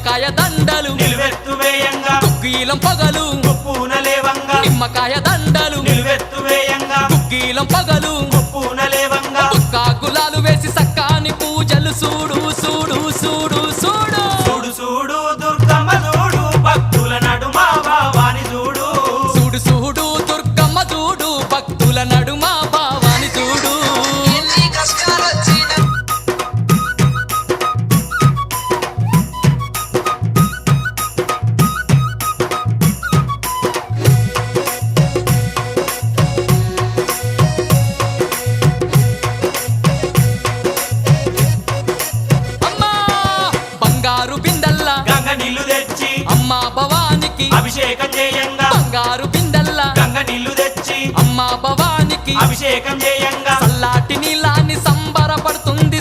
నిమ్మకాయ దండలు నిలువెత్తు వేయంగా కుక్కీలం పగలు పూనలేవంగా నిమ్మకాయ దండలు నిలువెత్తు వేయంగా కుక్కీలం పగలు పూనలేవంగా గులాలు వేసి సక్కాని పూజలు చూడు చూడు చూడు చూడు చూడు చూడు దుర్గమ్మ చూడు భక్తుల నడుమ భావాని చూడు చూడు చూడు దుర్గమ్మ చూడు భక్తుల నడుమ భావాని చూడు ఎన్ని కష్టాలొచ్చినా అమ్మా బంగారు బిందల్లా గంగ నీళ్లు తెచ్చి అమ్మా భవానికి అభిషేకం చేయంగా బంగారు బిందల్లా గంగ నీళ్లు తెచ్చి అమ్మా భవానికి అభిషేకం చేయంగా చల్లాటి నీలాన్ని సంబరపడుతుంది